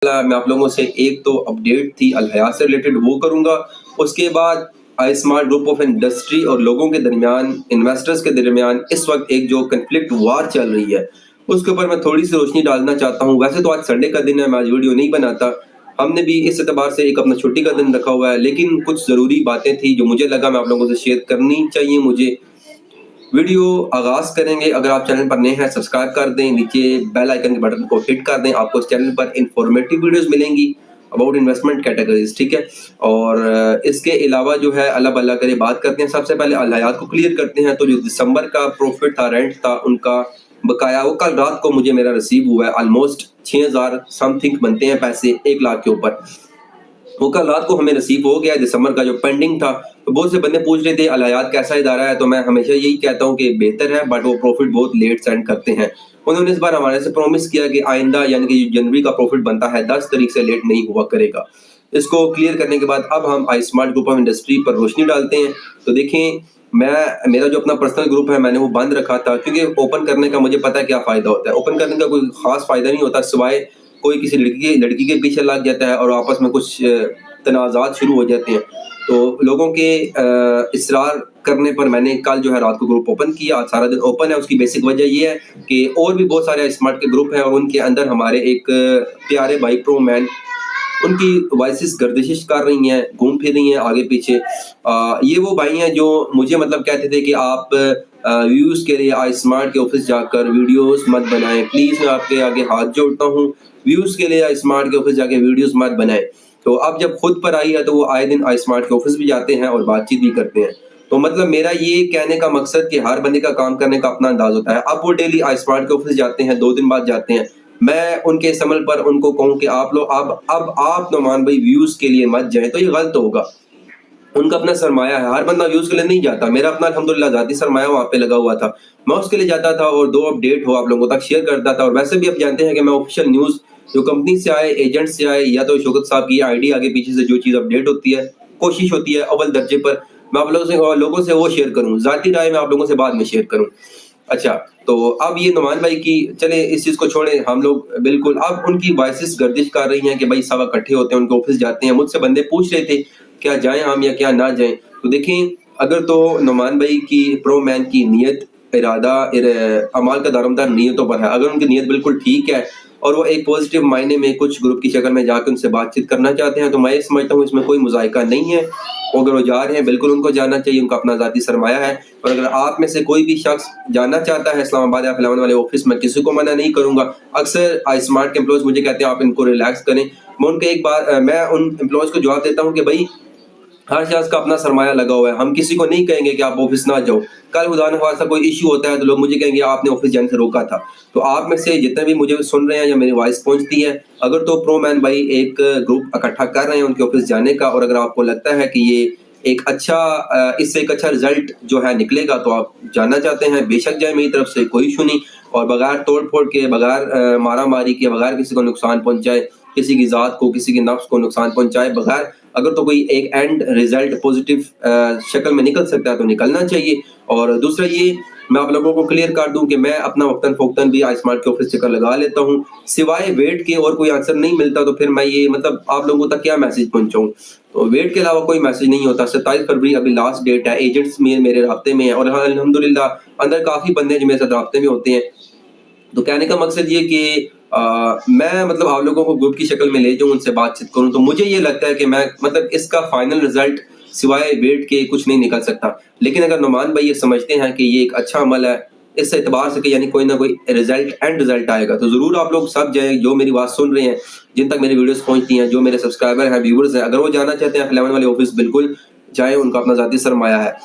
मैं आप लोगों से एक तो अपडेट थी अल हयात से रिलेटेड वो करूंगा, उसके बाद आई स्मार्ट ग्रुप ऑफ इंडस्ट्री और लोगों के दरमियान, इन्वेस्टर्स के दरमियान इस वक्त एक जो कन्फ्लिक्ट वार चल रही है उसके ऊपर मैं थोड़ी सी रोशनी डालना चाहता हूँ। वैसे तो आज संडे का दिन है, मैं आज वीडियो नहीं बनाता, हमने भी इस एतबार से एक अपना छुट्टी का दिन रखा हुआ है, लेकिन कुछ ज़रूरी बातें थी जो मुझे लगा मैं आप लोगों से शेयर करनी चाहिए। मुझे वीडियो आगाज करेंगे, अगर आप चैनल पर नए हैं सब्सक्राइब कर दें, नीचे बेल आइकन के बटन को हिट कर दें, आपको इस चैनल पर इंफॉर्मेटिव वीडियोस मिलेंगी अबाउट इन्वेस्टमेंट कैटेगरीज, ठीक है। और इसके अलावा जो है अल्लाह भला करे बात करते हैं। सबसे पहले अल हयात को क्लियर करते हैं। तो जो दिसंबर का प्रॉफिट था, रेंट था, उनका बकाया वो कल रात को मुझे मेरा रिसीव हुआ है। ऑलमोस्ट 6000 समथिंग बनते हैं पैसे 1 लाख के ऊपर, वो कल रात को हमें रिसीव हो गया दिसंबर का जो पेंडिंग था। तो बहुत से बंदे पूछ रहे थे अल हयात कैसा इदारा है, तो मैं हमेशा यही कहता हूँ कि बेहतर है, बट वो प्रॉफिट बहुत लेट सेंड करते हैं। उन्होंने इस बार हमारे से प्रॉमिस किया कि आइंदा यानी कि जनवरी का प्रॉफिट बनता है 10 तारीख से लेट नहीं हुआ करेगा। इसको क्लियर करने के बाद अब हम आई स्मार्ट ग्रुप ऑफ इंडस्ट्री पर रोशनी डालते हैं। तो देखें, मेरा जो अपना पर्सनल ग्रुप है मैंने वो बंद रखा था, क्योंकि ओपन करने का मुझे पता है क्या फायदा होता है। ओपन करने का कोई खास फायदा नहीं होता, सिवाय कोई किसी लड़की के पीछे लग जाता है और आपस में कुछ तनाज़ात शुरू हो जाते हैं। तो लोगों के इसरार करने पर मैंने कल जो है रात को ग्रुप ओपन किया, आज सारा दिन ओपन है। उसकी बेसिक वजह ये है कि और भी बहुत सारे स्मार्ट के ग्रुप हैं और उनके अंदर हमारे एक प्यारे भाई प्रो मैन, उनकी वॉइसेस गर्दिश कर रही हैं, घूम फिर रही हैं आगे पीछे। ये वो भाई हैं जो मुझे मतलब कहते थे कि आप व्यूज़ के लिए आई स्मार्ट के ऑफिस जाकर वीडियोस मत बनाएं, प्लीज़ मैं आपके आगे हाथ जोड़ता हूँ, व्यूज़ के लिए आई स्मार्ट के ऑफिस जाके वीडियोस मत बनाएं। तो अब जब खुद पर आई है तो वो आए दिन आई स्मार्ट के ऑफिस भी जाते हैं और बातचीत भी करते हैं। तो मतलब मेरा ये कहने का मकसद कि हर बंदे का काम करने का अपना अंदाज होता है। अब वो डेली आई स्मार्ट के ऑफिस जाते हैं, 2 दिन बाद जाते हैं। मैं उनके इस अमल पर उनको कहूँ कि आप लोग अब आप नौमान भाई व्यूज़ के लिए मत जाएं, तो ये गलत होगा। उनका अपना सरमाया है, हर बंदा व्यूज़ के लिए नहीं जाता। मेरा अपना अल्हम्दुलिल्लाह ज़ाती सरमाया वहाँ पे लगा हुआ था, मैं उसके लिए जाता था और 2 अपडेट हो आप लोगों तक शेयर करता था। और वैसे भी आप जानते हैं कि मैं ऑफिशियल न्यूज़ जो कंपनी से आए, एजेंट से आए, या तो शौकत साहब की आईडी आगे पीछे से जो चीज़ अपडेट होती है, कोशिश होती है अव्वल दर्जे पर मैं आप लोगों से वो शेयर करूँ, ज़ाती राय मैं आप लोगों से बाद में शेयर करूँ। अच्छा, तो अब ये नुमान भाई की, चले इस चीज़ को छोड़ें, हम लोग बिल्कुल अब उनकी वॉइसेस गर्दिश कर रही हैं कि भाई सब इकट्ठे होते हैं, उनके ऑफिस जाते हैं। मुझसे बंदे पूछ रहे थे क्या जाएं हम या क्या ना जाएं। तो देखें, अगर तो नुमान भाई की प्रो मैन की नीयत, इरादा, अमाल का दारोमदार नीयतों पर है, अगर उनकी नीयत बिल्कुल ठीक है और वो एक पॉजिटिव मायने में कुछ ग्रुप की शक्ल में जाकर उनसे बातचीत करना चाहते हैं, तो मैं समझता हूँ इसमें कोई मुज़ायका नहीं है। अगर वो जा रहे हैं बिल्कुल उनको जाना चाहिए, उनका अपना ज़ाती सरमाया है। और अगर आप में से कोई भी शख्स जाना चाहता है इस्लामाबाद या फलाने वाले ऑफिस में, किसी को मना नहीं करूंगा। अक्सर आई स्मार्ट के एम्प्लॉयज़ मुझे कहते हैं आप इनको रिलैक्स करें। मैं उन एम्प्लॉयज़ को जवाब देता हूँ कि भाई हर शख्स का अपना सरमाया लगा हुआ है, हम किसी को नहीं कहेंगे कि आप ऑफिस ना जाओ। कल खुदा न खास्ता कोई इशू होता है तो लोग मुझे कहेंगे आपने ऑफिस जाने से रोका था। तो आप में से जितने भी मुझे सुन रहे हैं या मेरी वॉइस पहुंचती है, अगर तो प्रो मैन भाई एक ग्रुप इकट्ठा कर रहे हैं उनके ऑफिस जाने का, और अगर आपको लगता है कि ये एक अच्छा इससे एक अच्छा रिजल्ट जो है निकलेगा तो आप जानना चाहते हैं, बेशक जाए, मेरी तरफ से कोई इशू नहीं। और बगैर तोड़ फोड़ के, बगैर मारा मारी के, बगैर किसी को नुकसान पहुंचाए, किसी की ज़ात को, किसी के नफ्स को नुकसान पहुंचाए बगैर, अगर तो कोई एक एंड रिजल्ट पॉजिटिव शक्ल में निकल सकता है तो निकलना चाहिए। और दूसरा ये मैं आप लोगों को क्लियर कर दूं कि मैं अपना वक्तन फ़ोक्तन भी आई स्मार्ट के ऑफिस चक्कर लगा लेता हूं, सिवाय वेट के और कोई आंसर नहीं मिलता तो फिर मैं ये मतलब आप लोगों तक क्या मैसेज पहुंचाऊं। तो वेट के अलावा कोई मैसेज नहीं होता। 27 फरवरी अभी लास्ट डेट है, एजेंट्स मेरे राब्ते में है और अल्हम्दुलिल्लाह अंदर काफ़ी बंदे जो मेरे साथ राब्ते में होते हैं। तो कहने का मकसद ये कि मैं मतलब आप लोगों को ग्रुप की शक्ल में ले जाऊँ, उनसे बातचीत करूँ, तो मुझे ये लगता है कि मैं मतलब इसका फाइनल रिजल्ट सिवाय वेट के कुछ नहीं निकल सकता। लेकिन अगर नुमान भाई ये समझते हैं कि ये एक अच्छा अमल है, इस एतबार से कि यानी कोई ना कोई रिजल्ट आएगा, तो ज़रूर आप लोग सब जाएँ जो मेरी बात सुन रहे हैं, जिन तक मेरी वीडियोस पहुंचती हैं, जो मेरे सब्सक्राइबर हैं, व्यूअर्स हैं, अगर वो जाना चाहते हैं 11 वाले ऑफिस बिल्कुल जाएँ, उनका अपना ज़ाती सरमाया है।